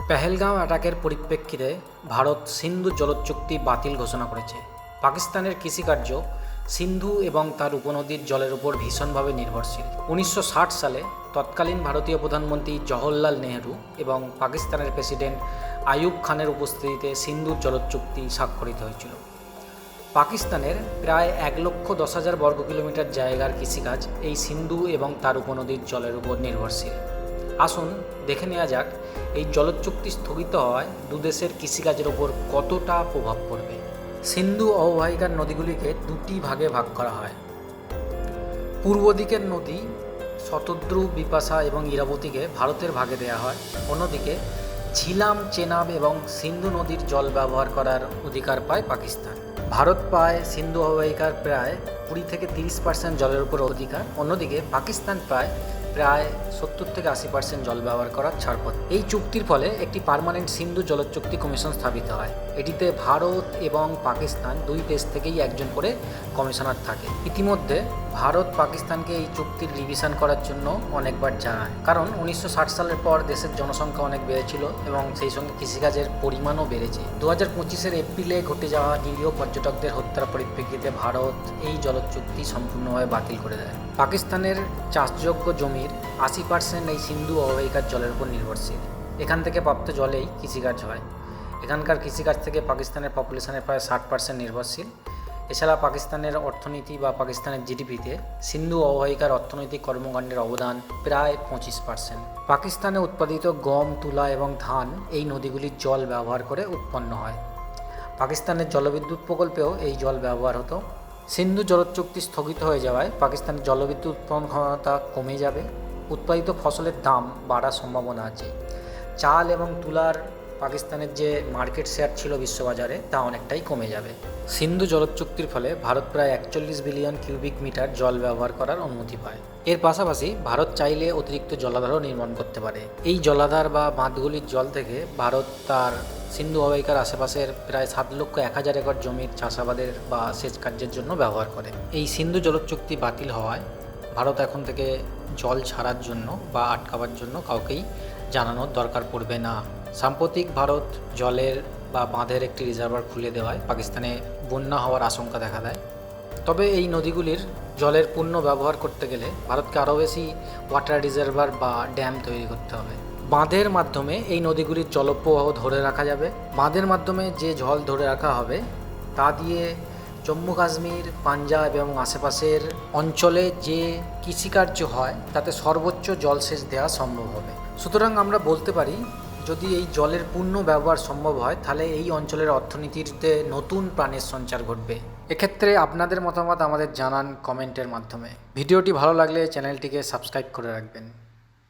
পেহেলগাঁও অ্যাটাকের পরিপ্রেক্ষিতে ভারত সিন্ধু জলচুক্তি বাতিল ঘোষণা করেছে। পাকিস্তানের কৃষিকার্য সিন্ধু এবং তার উপনদীর জলের উপর ভীষণভাবে নির্ভরশীল। 1960 সালে তৎকালীন ভারতীয় প্রধানমন্ত্রী জওহরলাল নেহরু এবং পাকিস্তানের প্রেসিডেন্ট আইয়ুব খানের উপস্থিতিতে সিন্ধু জলচুক্তি স্বাক্ষরিত হয়েছিল। পাকিস্তানের প্রায় 1,10,000 বর্গ কিলোমিটার জায়গার কৃষিকাজ এই সিন্ধু এবং তার উপনদীর জলের উপর নির্ভরশীল। আসুন দেখে নেওয়া যাক এই জলচুক্তি স্থগিত হওয়ায় দুদেশের কৃষিকাজের ওপর কতটা প্রভাব পড়বে। সিন্ধু অববাহিকার নদীগুলিকে দুটি ভাগে ভাগ করা হয়। পূর্ব দিকের নদী শতদ্রু, বিপাশা এবং ইরাবতীকে ভারতের ভাগে দেওয়া হয়। অন্যদিকে ঝিলাম, চেনাব এবং সিন্ধু নদীর জল ব্যবহার করার অধিকার পায় পাকিস্তান। ভারত পায় সিন্ধু অববাহিকার প্রায় 20 থেকে 30% জলের উপর অধিকার। অন্যদিকে পাকিস্তান পায় প্রায় 70 থেকে 80% জল ব্যবহার করার ছাড়পত্র। এই চুক্তির ফলে একটি পার্মানেন্ট সিন্ধু জলচুক্তি কমিশন স্থাপিত হয়। এটিতে ভারত এবং পাকিস্তান দুই দেশ থেকেই একজন করে কমিশনার থাকে। ইতিমধ্যে ভারত পাকিস্তানকে এই চুক্তির রিভিশন করার জন্য অনেকবার জানায়, কারণ 1960 সালের পর দেশের জনসংখ্যা অনেক বেড়েছিল এবং সেই সঙ্গে কৃষিকাজের পরিমাণও বেড়েছে। 2025 এপ্রিলে ঘটে যাওয়া নিরীহ পর্যটকদের হত্যার পরিপ্রেক্ষিতে ভারত এই জলচুক্তি সম্পূর্ণভাবে বাতিল করে দেয়। পাকিস্তানের চাষযোগ্য জমির 80% এই সিন্ধু অববাহিকার জলের উপর নির্ভরশীল। এখান থেকে প্রাপ্ত জলেই কৃষিকাজ হয়। এখানকার কৃষিকাজ থেকে পাকিস্তানের পপুলেশনের প্রায় 60% নির্ভরশীল। এছাড়া পাকিস্তানের অর্থনীতি বা পাকিস্তানের জিডিপিতে সিন্ধু অববাহিকার অর্থনৈতিক কর্মকাণ্ডের অবদান প্রায় 25%। পাকিস্তানে উৎপাদিত গম, তুলা এবং ধান এই নদীগুলির জল ব্যবহার করে উৎপন্ন হয়। পাকিস্তানের জলবিদ্যুৎ প্রকল্পেও এই জল ব্যবহার হতো। সিন্ধু জলচুক্তি স্থগিত হয়ে যাওয়ায় পাকিস্তানের জলবিদ্যুৎ উৎপাদন ক্ষমতা কমে যাবে। উৎপাদিত ফসলের দাম বাড়ার সম্ভাবনা আছে। চাল এবং তুলার পাকিস্তানের যে মার্কেট শেয়ার ছিল বিশ্ববাজারে তা অনেকটাই কমে যাবে। সিন্ধু জলচুক্তির ফলে ভারত প্রায় 41 বিলিয়ন কিউবিক মিটার জল ব্যবহার করার অনুমতি পায়। এর পাশাপাশি ভারত চাইলে অতিরিক্ত জলাধারও নির্মাণ করতে পারে। এই জলাধার বা বাঁধগুলির জল থেকে ভারত তার সিন্ধু অববাহিকার আশেপাশের প্রায় 7,01,000 একর জমির চাষাবাদের বা সেচ কার্যের জন্য ব্যবহার করে। এই সিন্ধু জলচুক্তি বাতিল হওয়ায় ভারত এখন থেকে জল ছাড়ার জন্য বা আটকাবার জন্য কাউকেই জানানোর দরকার পড়বে না। সাম্প্রতিক ভারত জলের বা বাঁধের একটি রিজার্ভার খুলে দেওয়ায় পাকিস্তানে বন্যা হওয়ার আশঙ্কা দেখা দেয়। তবে এই নদীগুলির জলের পূর্ণ ব্যবহার করতে গেলে ভারতকে আরও বেশি ওয়াটার রিজার্ভার বা ড্যাম তৈরি করতে হবে। বাঁধের মাধ্যমে এই নদীগুলির জলপ্রবাহ ধরে রাখা যাবে। বাঁধের মাধ্যমে যে জল ধরে রাখা হবে তা দিয়ে জম্মু কাশ্মীর, পাঞ্জাব এবং আশেপাশের অঞ্চলে যে কৃষিকার্য হয় তাতে সর্বোচ্চ জলসেচ দেওয়া সম্ভব হবে। সুতরাং আমরা বলতে পারি, যদি এই জলের পূর্ণ ব্যবহার সম্ভব হয় তাহলে এই অঞ্চলের অর্থনীতিতে নতুন প্রাণের সঞ্চার ঘটবে। এক্ষেত্রে আপনাদের মতামত আমাদের জানান কমেন্টের মাধ্যমে। ভিডিওটি ভালো লাগলে চ্যানেলটিকে সাবস্ক্রাইব করে রাখবেন।